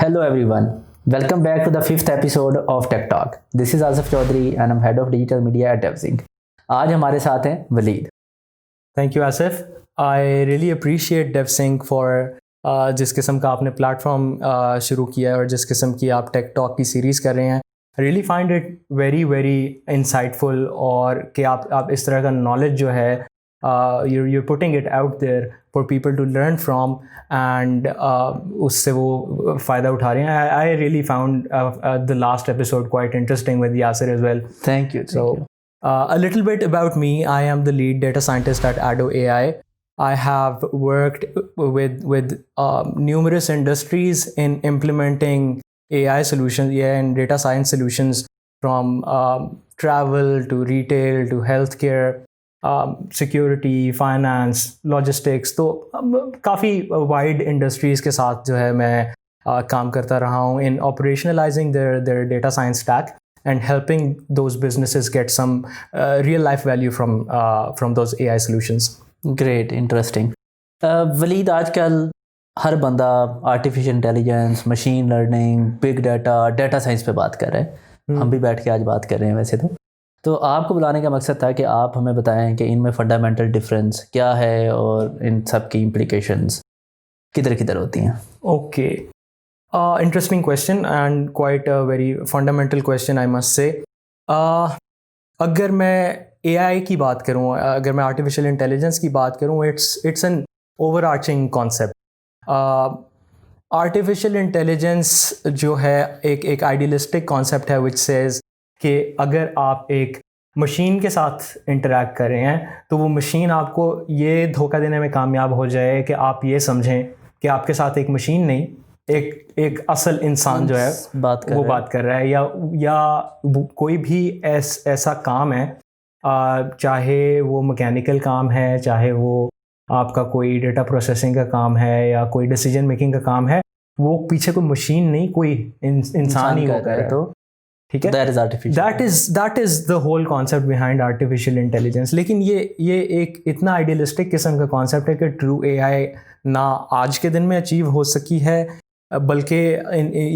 Hello everyone. Welcome back to the fifth episode of Tech Talk. This is Asif Chaudhary and I'm head of digital media at DevZing. आज हमारे साथ हैं Waleed. Thank you Asif. I really appreciate DevSync for जिस किस्म का आपने platform शुरू किया है और जिस किस्म की आप टेक टॉक की सीरीज़ कर रहे हैं. I really find it very very insightful और कि आप इस तरह का नॉलेज जो है you're putting it out there for people to learn from and उससे वो फ़ायदा उठा रहे हैं. I really found the last episode quite interesting with Yasir as well. Thank you. A little bit about me. I am the lead data scientist at Addo AI. I have worked with numerous industries in implementing AI solutions, and data science solutions from travel to retail to healthcare, security, finance, logistics. तो काफ़ी wide industries के साथ जो है मैं काम करता रहा हूँ in operationalizing their data science stack and helping those businesses get some real life value from those AI solutions. Great, interesting. Waleed, आजकल हर बंदा artificial intelligence, machine learning, big data science पे बात कर रहे हैं. हम भी बैठ के आज बात कर रहे हैं वैसे तो आपको बुलाने का मकसद था कि आप हमें बताएं कि इनमें फंडामेंटल डिफरेंस क्या है और इन सब की इम्प्लीकेशंस किधर होती हैं. Okay, interesting question and quite a very fundamental question I must say. अगर मैं AI की बात करूँ, अगर मैं आर्टिफिशियल इंटेलिजेंस की बात करूँ, it's an overarching concept. Artificial intelligence जो है एक आइडियलिस्टिक कॉन्सेप्ट है which says कि अगर आप एक मशीन के साथ इंटरेक्ट कर रहे हैं तो वो मशीन आपको ये धोखा देने में कामयाब हो जाए कि आप ये समझें कि आपके साथ एक मशीन नहीं, एक असल इंसान जो है बात कर रहा है या कोई भी ऐसा काम है, चाहे वो मैकेनिकल काम है, चाहे वो आपका कोई डेटा प्रोसेसिंग का काम है या कोई डिसीजन मेकिंग का काम है, वो पीछे कोई मशीन नहीं, कोई इंसान ही होता है. तो ठीक है, that is the whole concept behind artificial intelligence. लेकिन ये एक इतना आइडियलिस्टिक किस्म का कॉन्सेप्ट है कि ट्रू AI ना आज के दिन में अचीव हो सकी है, बल्कि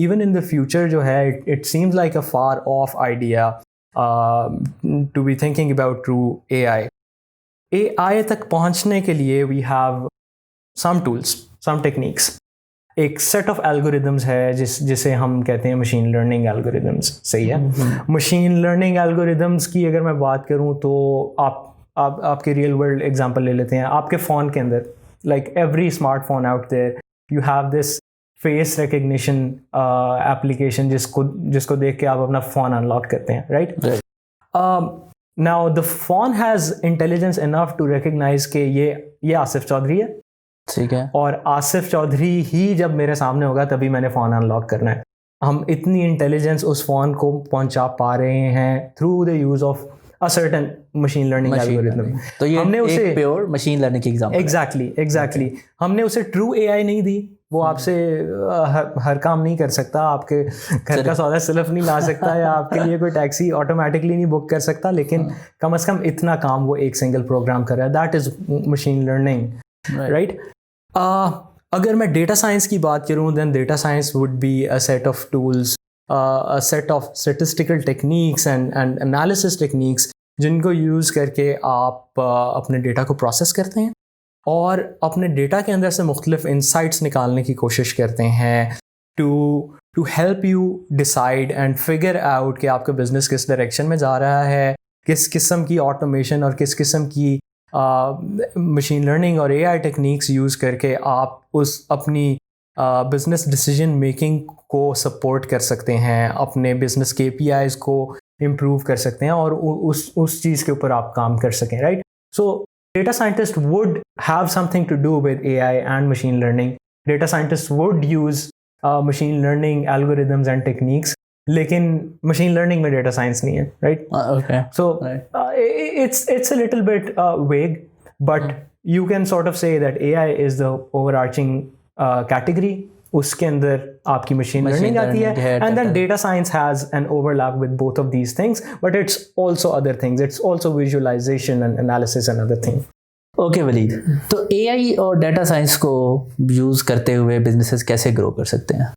इवन इन द फ्यूचर जो है it seems like a far off idea to be thinking about true AI तक पहुंचने के लिए we have some tools, some techniques. एक सेट ऑफ एल्गोरिदम्स है जिसे हम कहते हैं मशीन लर्निंग एल्गोरिदम्स. सही है. मशीन लर्निंग एल्गोरिदम्स की अगर मैं बात करूं तो आपके रियल वर्ल्ड एग्जांपल ले लेते हैं. आपके फ़ोन के अंदर, like every smartphone out there, you have this face recognition application जिसको देख के आप अपना फ़ोन अनलॉक करते हैं, right? Now the phone has intelligence enough to recognise के ये आसिफ चौधरी है, ठीक है, और आसिफ चौधरी ही जब मेरे सामने होगा तभी मैंने फ़ोन अनलॉक करना है. हम इतनी इंटेलिजेंस उस फ़ोन को पहुंचा पा रहे हैं through the use of a certain machine learning algorithm. तो ये हमने उसे प्योर मशीन लर्निंग की एग्जांपल. एग्जैक्टली. हमने उसे ट्रू AI नहीं दी. वो आपसे हर काम नहीं कर सकता, आपके घर का सौदा सिर्फ नहीं ला सकता या आपके लिए कोई टैक्सी ऑटोमेटिकली नहीं बुक कर सकता, लेकिन कम से कम इतना काम वो एक सिंगल प्रोग्राम कर रहा है. That is machine learning, right? अगर मैं डेटा साइंस की बात करूं, then data science would be a set of tools, a set of statistical techniques and analysis techniques जिनको यूज़ करके आप अपने डेटा को प्रोसेस करते हैं और अपने डेटा के अंदर से मुख्तलिफ इंसाइट्स निकालने की कोशिश करते हैं to help you decide and figure out कि आपका बिजनेस किस डायरेक्शन में जा रहा है, किस किस्म की ऑटोमेशन और किस किस्म की मशीन लर्निंग और AI टेक्निक्स यूज़ करके आप उस अपनी बिज़नेस डिसीजन मेकिंग को सपोर्ट कर सकते हैं, अपने बिज़नेस KPIs को इम्प्रूव कर सकते हैं और उस चीज़ के ऊपर आप काम कर सकें, right? So data scientist would have something to do with AI and machine learning. Data scientist would use machine learning algorithms and techniques, लेकिन मशीन लर्निंग में डेटा साइंस नहीं है, right? Okay. So it's a little bit vague, but you can sort of say that AI is the overarching category. उसके अंदर आपकी machine learning आती है, and then data science has an overlap with both of these things, but it's also other things. It's also visualization and analysis and other things. Okay Waleed, तो AI और data science को use करते हुए businesses कैसे grow कर सकते हैं?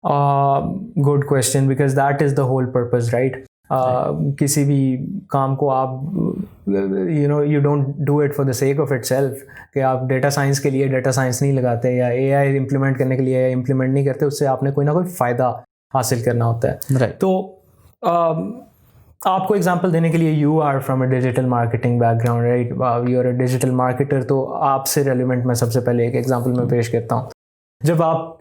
Good question, because that is the whole purpose, right? किसी भी काम को आप you don't do it for the sake of itself, कि आप डेटा साइंस के लिए डेटा साइंस नहीं लगाते या AI इम्प्लीमेंट करने के लिए इम्प्लीमेंट नहीं करते, उससे आपने कोई ना कोई फ़ायदा हासिल करना होता है, राइट? तो आपको एग्जांपल देने के लिए, you are from a digital marketing background, right? You are a digital marketer, तो आपसे रेलिवेंट मैं सबसे पहले एक एग्जांपल मैं पेश करता हूँ। जब आप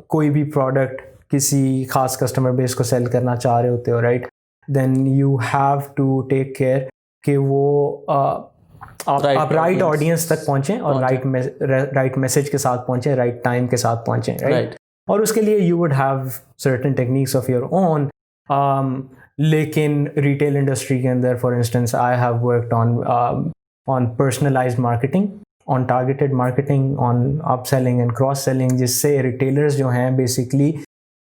कोई भी प्रोडक्ट किसी खास कस्टमर बेस को सेल करना चाह रहे होते हो, right, then you have to take care कि वो आप राइट ऑडियंस तक पहुँचें और राइट मैसेज के साथ पहुँचें, राइट टाइम के साथ पहुँचें, राइट? और उसके लिए you would have certain techniques of your own, लेकिन रिटेल इंडस्ट्री के अंदर, for instance, I have worked on personalised marketing, on targeted marketing, on upselling and cross selling, जिससे रिटेलर्स जो हैं बेसिकली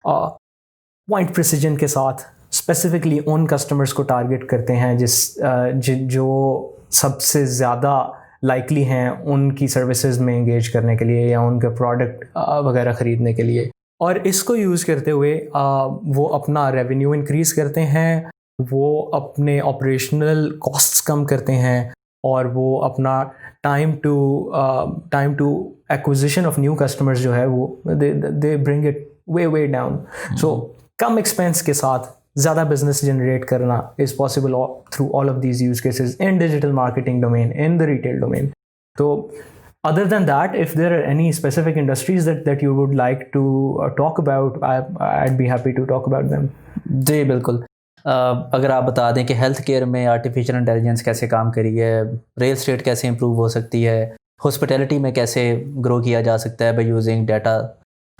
पॉइंट प्रिसीजन के साथ स्पेसिफिकली उन customers को टारगेट करते हैं जो सबसे ज़्यादा लाइकली हैं उनकी सर्विसेज में इंगेज करने के लिए या उनके प्रोडक्ट वगैरह ख़रीदने के लिए। और इसको यूज़ करते हुए वो अपना रेवेन्यू इंक्रीज़ करते हैं, वो अपने ऑपरेशनल कॉस्ट्स कम करते हैं, और वो अपना time to acquisition of new customers जो है वो they bring it way down. So कम एक्सपेंस के साथ ज़्यादा बिजनेस जनरेट करना is possible through all of these use cases in digital marketing domain, in the retail domain. तो other than that, if there are any specific industries that you would like to talk about, I'd be happy to talk about them. जी बिल्कुल। अगर आप बता दें कि health care में artificial intelligence कैसे काम करी है, रियल एस्टेट कैसे इंप्रूव हो सकती है, हॉस्पिटैलिटी में कैसे ग्रो किया जा सकता है by using data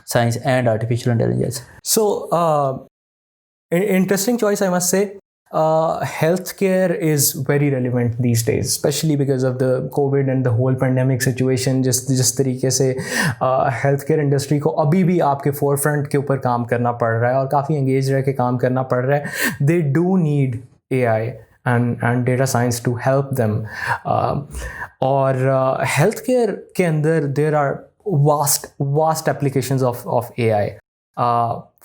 science and artificial intelligence. So interesting choice, I must say. Healthcare is very relevant these days, especially because of the COVID and the whole pandemic situation. जिस तरीके से healthcare industry को अभी भी आपके forefront के ऊपर काम करना पड़ रहा है और काफ़ी engaged रह के काम करना पड़ रहा है, they do need AI and data science to help them. और healthcare के अंदर there are vast applications of AI.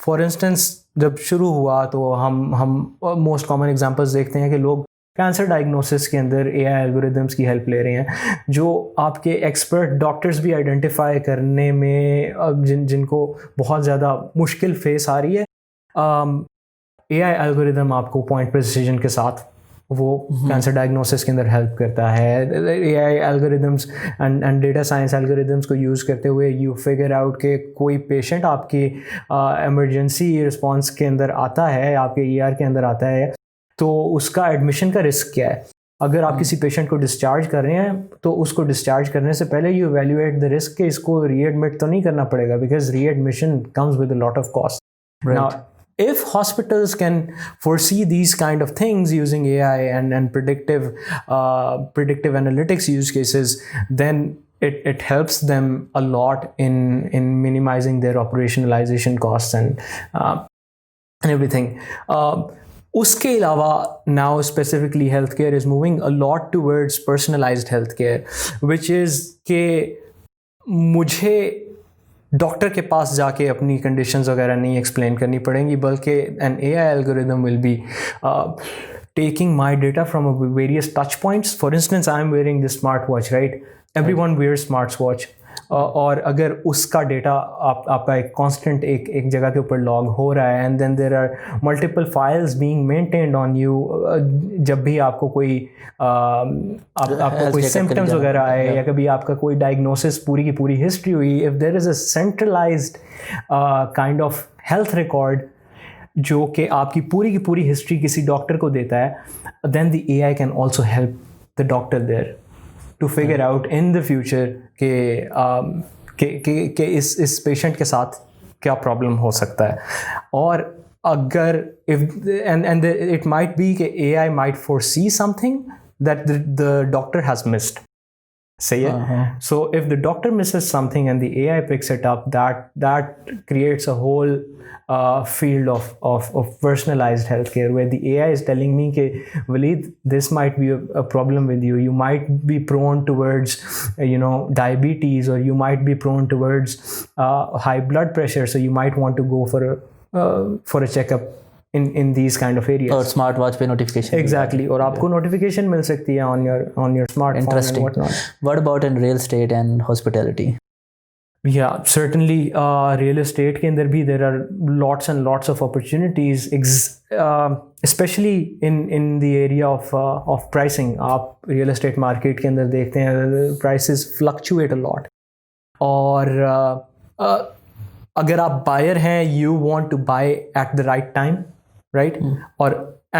For instance, जब शुरू हुआ तो हम मोस्ट कॉमन एग्जांपल्स देखते हैं कि लोग कैंसर डायग्नोसिस के अंदर AI एल्गोरिदम्स की हेल्प ले रहे हैं, जो आपके एक्सपर्ट डॉक्टर्स भी आइडेंटिफाई करने में जिनको बहुत ज़्यादा मुश्किल फेस आ रही है, AI एल्गोरिदम आपको पॉइंट प्रिसिजन के साथ वो कैंसर डायग्नोसिस के अंदर हेल्प करता है। AI algorithms and data science algorithms को यूज़ करते हुए यू फिगर आउट कि कोई पेशेंट आपकी इमरजेंसी रिस्पांस के अंदर आता है, आपके ER के अंदर आता है, तो उसका एडमिशन का रिस्क क्या है। अगर आप किसी पेशेंट को डिस्चार्ज कर रहे हैं तो उसको डिस्चार्ज करने से पहले यू एवेल्युएट द रिस्क कि इसको रीएडमिट तो नहीं करना पड़ेगा, because readmission comes with a lot of cost. Now if hospitals can foresee these kind of things using AI and predictive analytics use cases, then it helps them a lot in minimizing their operationalization costs and everything. उसके अलावा now specifically healthcare is moving a lot towards personalized healthcare, which is कि मुझे doctor के पास जाके अपनी conditions वगैरह नहीं explain करनी पड़ेंगी, बल्कि an AI algorithm will be taking my data from various touch points. For instance, I am wearing this smart watch, right? Everyone wears smart watch, और अगर उसका डेटा आपका एक कांस्टेंट एक जगह के ऊपर लॉग हो रहा है, and then there are multiple files being maintained on you, जब भी आपको कोई आपको कोई सिम्टम्स वगैरह आए या कभी आपका कोई डायग्नोसिस पूरी की पूरी हिस्ट्री हुई, if there is a centralised kind of health record जो कि आपकी पूरी की पूरी हिस्ट्री किसी डॉक्टर को देता है, then the AI can also help the doctor there to figure out in the future कि इस पेशेंट के साथ क्या प्रॉब्लम हो सकता है। और अगर and it might be कि AI might foresee something that the doctor has missed, सही है. So if the doctor misses something and the AI picks it up, that creates a whole field of personalized healthcare, where the AI is telling me कि Waleed, this might be a problem with you. You might be prone towards diabetes, or you might be prone towards high blood pressure, so you might want to go for a checkup in these kind of areas. और smart watch पे notification. Exactly. और आपको notification मिल सकती है on your smartphone. Interesting. And whatnot. What about in real estate and hospitality? Yeah, certainly. Real estate के अंदर भी there are lots and lots of opportunities, especially in the area of pricing. आप real estate market के अंदर देखते हैं prices fluctuate a lot. और अगर आप buyer हैं, you want to buy at the right time, right?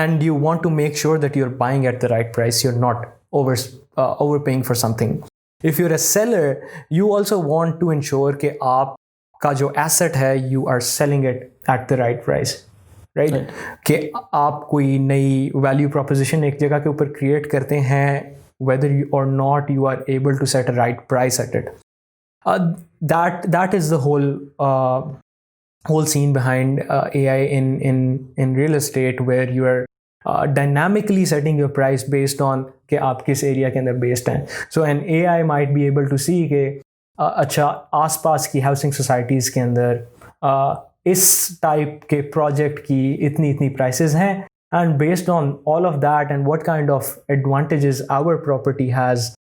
And you want to make sure that you're buying at the right price. You're not overpaying for something. If you're a seller, you also want to ensure कि आपका जो asset है, you are selling it at the right price, right? कि आप कोई नई value proposition एक जगह के ऊपर create करते हैं, whether you or not you are able to set a right price at it. That is the whole scene behind AI in real estate, where you are dynamically setting your price based on कि आप किस area के अंदर based हैं. So an AI might be able to see कि अच्छा आसपास की housing societies के अंदर इस type के project की इतनी prices हैं, and based on all of that and what kind of advantages our property has,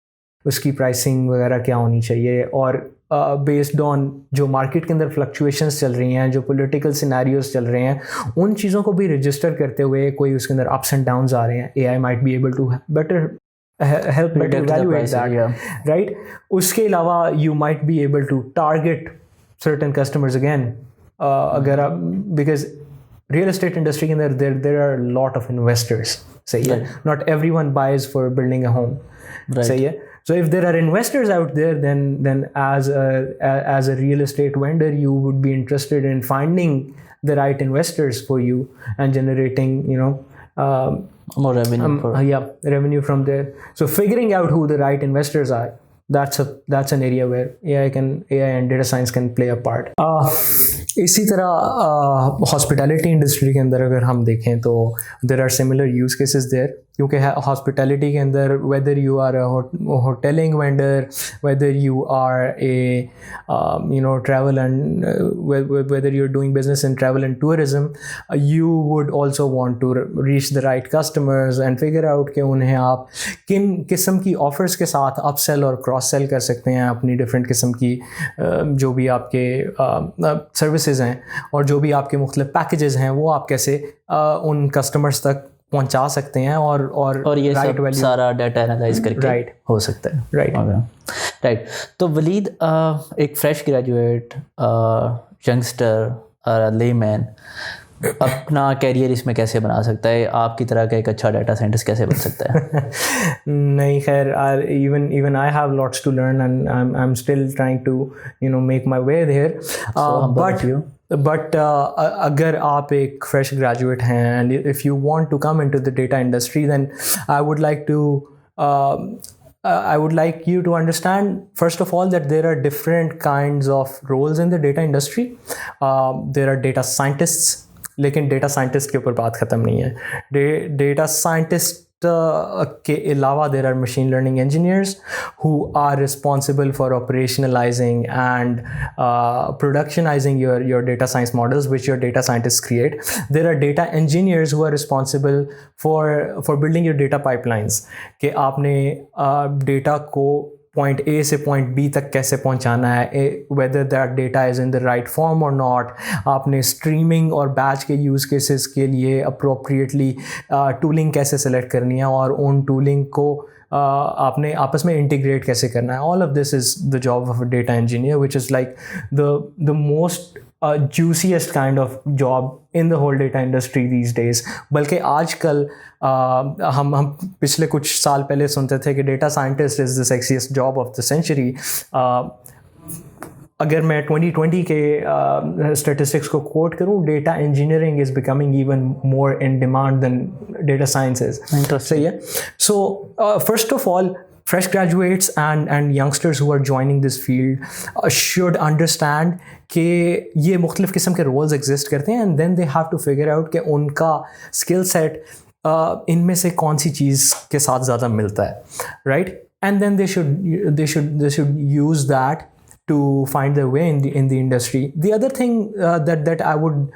उसकी प्राइसिंग वगैरह क्या होनी चाहिए. और बेस्ड ऑन जो मार्केट के अंदर फ्लक्चुएशंस चल रही हैं, जो पॉलिटिकल सिनेरियोज चल रहे हैं, उन चीज़ों को भी रजिस्टर करते हुए कोई उसके अंदर अप्स एंड डाउन्स आ रहे हैं, AI might be able to better help better evaluate that, right? उसके अलावा you might be able to target certain customers again. अगर आप, because real estate industry के अंदर there are a lot of investors, सही है. Not everyone buys for building a home, सही है. So if there are investors out there, then as a real estate vendor, you would be interested in finding the right investors for you and generating, more revenue. Revenue from there. So figuring out who the right investors are, that's an area where AI and data science can play a part. इसी तरह hospitality industry के अंदर अगर हम देखें तो there are similar use cases there, क्योंकि hospitality के अंदर whether you are a hoteling vendor, whether you are a travel and whether you're doing business in travel and tourism, you would also want to reach the right customers and figure out कि उन्हें आप किन किस्म की offers के साथ upsell और cross sell कर सकते हैं अपनी different किस्म की जो भी आपके सर्विसेज हैं और जो भी आपके मुख्तलिफ पैकेजेस हैं, वो आप कैसे उन कस्टमर्स तक पहुंचा सकते हैं और ये right सब सारा डाटा एनालाइज करके हो सकता है. राइट. तो वलीद, एक फ्रेश ग्रेजुएट यंगस्टर लेमैन अपना कैरियर इसमें कैसे बना सकता है? आपकी तरह का एक अच्छा डाटा साइंटिस्ट कैसे बन सकता है? नहीं, खैर, even I have lots to learn and I'm still trying to make my way there. But अगर आप एक fresh graduate हैं and if you want to come into the data industry, then I would like you to understand, first of all, that there are different kinds of roles in the data industry. There are data scientists, लेकिन data scientist के ऊपर बात ख़त्म नहीं है. Data scientist के अलावा there are machine learning engineers who are responsible for operationalizing and productionizing your data science models, which your data scientists create. There are data engineers who are responsible for building your data pipelines, कि आपने data को point A से point B तक कैसे पहुंचाना है, whether that data is in the right form or not. आपने streaming और batch के use cases के लिए appropriately tooling कैसे select करनी है और उन tooling को आपने आपस में integrate कैसे करना है. All of this is the job of a data engineer, which is like the most juiciest kind of job in the whole data industry these days. बल्कि आजकल हम पिछले कुछ साल पहले सुनते थे कि data scientist is the sexiest job of the century. अगर मैं 2020 के statistics को quote करूँ, data engineering is becoming even more in demand than data science is. Interesting. सही है. So first of all, fresh graduates and youngsters who are joining this field should understand कि ये मुख्तलिफ़ किस्म के roles exist करते हैं, and then they have to figure out कि उनका skill set इनमें से कौन सी चीज़ के साथ ज़्यादा मिलता है, right? And then they should use that to find their way in the industry. The other thing that I would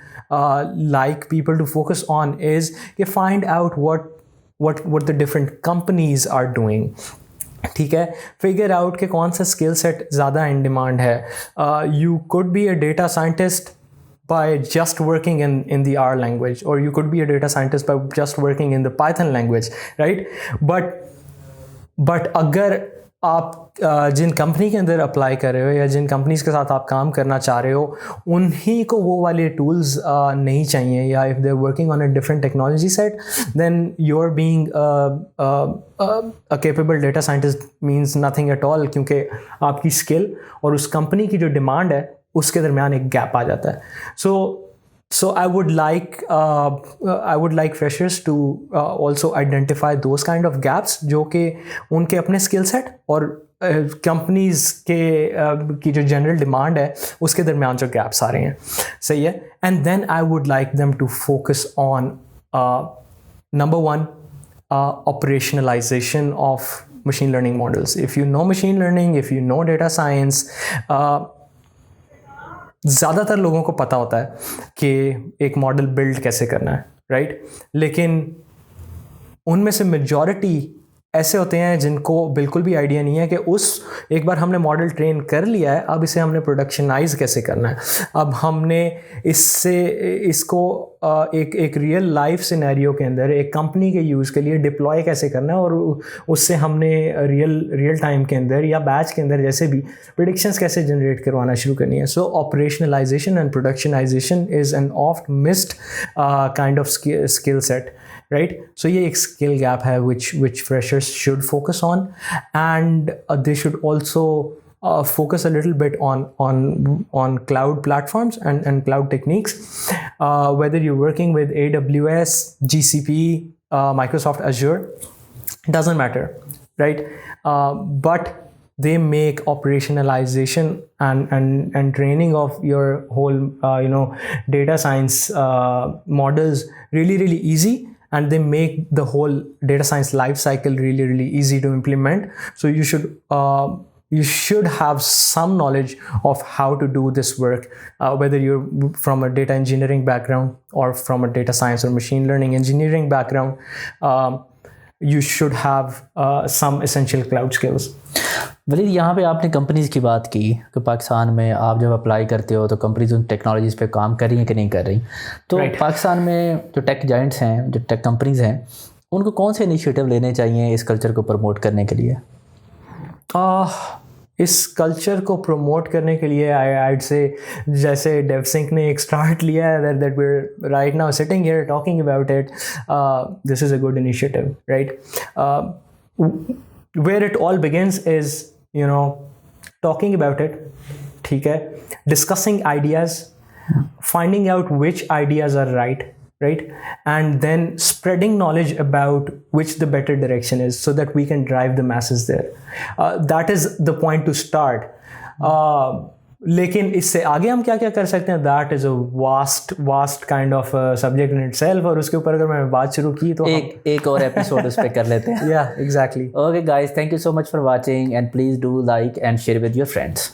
like people to focus on is to find out what the different companies are doing. ठीक है, figure out के कौन सा skill set ज़्यादा in demand है. You could be a data scientist by just working in the R language, or you could be a data scientist by just working in the Python language, right? But अगर आप जिन company के अंदर apply कर रहे हो या जिन companies के साथ आप काम करना चाह रहे हो उन्हीं को वो वाले टूल्स नहीं चाहिए, या if they are working on a different technology set, then you are being a capable data scientist means nothing at all, क्योंकि आपकी स्किल और उस कंपनी की जो डिमांड है उसके दरमियान एक गैप आ जाता है. So I would like freshers to also identify those kind of gaps जो कि उनके अपने skill set और companies की जो general demand है उसके दरमियान जो gaps आ रहे हैं. सही है. And then I would like them to focus on number one, operationalization of machine learning models. If you know machine learning, if you know data science, ज़्यादातर लोगों को पता होता है कि एक मॉडल बिल्ड कैसे करना है, राइट? लेकिन उनमें से मेजॉरिटी ऐसे होते हैं जिनको बिल्कुल भी आइडिया नहीं है कि एक बार हमने मॉडल ट्रेन कर लिया है, अब इसे हमने प्रोडक्शनाइज कैसे करना है, अब हमने इसको एक रियल लाइफ सिनेरियो के अंदर एक कंपनी के यूज़ के लिए डिप्लॉय कैसे करना है, और उससे हमने रियल टाइम के अंदर या बैच के अंदर जैसे भी प्रेडिक्शंस कैसे जनरेट करवाना शुरू करनी है. So operationalisation and productionisation is an oft missed kind of skill set, right? So ये एक skill gap है which freshers should focus on, and they should also focus a little bit on cloud platforms and cloud techniques. Whether you're working with AWS, GCP, Microsoft Azure, doesn't matter, right? But they make operationalization and training of your whole data science models really easy, and they make the whole data science life cycle really easy to implement. So you should have some knowledge of how to do this work, whether you're from a data engineering background or from a data science or machine learning engineering background. You should have some essential cloud skills. Waleed, यहाँ पे आपने companies की बात की कि पाकिस्तान में आप जब अप्लाई करते हो तो कंपनीज उन टेक्नोलॉजीज़ पे काम कर रही हैं कि नहीं कर रही. तो पाकिस्तान में जो टेक जाइंट्स हैं, जो टेक कंपनीज़ हैं, उनको कौन से इनिशिएटिव लेने चाहिए इस कल्चर को प्रमोट करने के लिए? इस कल्चर को प्रमोट करने के लिए I'd say जैसे DevSync ने एक स्टार्ट लिया है, that we're right now sitting here talking about it. This is a good initiative, right? Where it all begins is talking about it, ठीक है, discussing ideas, finding out which ideas are right, and then spreading knowledge about which the better direction is, so that we can drive the masses there. That is the point to start. लेकिन इससे आगे हम क्या क्या कर सकते हैं, that is a vast kind of subject in itself, और उसके ऊपर अगर मैं बात शुरू की तो एक और एपिसोड उस पर कर लेते हैं. या exactly. Okay guys, thank you so much for watching, and please do like and share with your friends.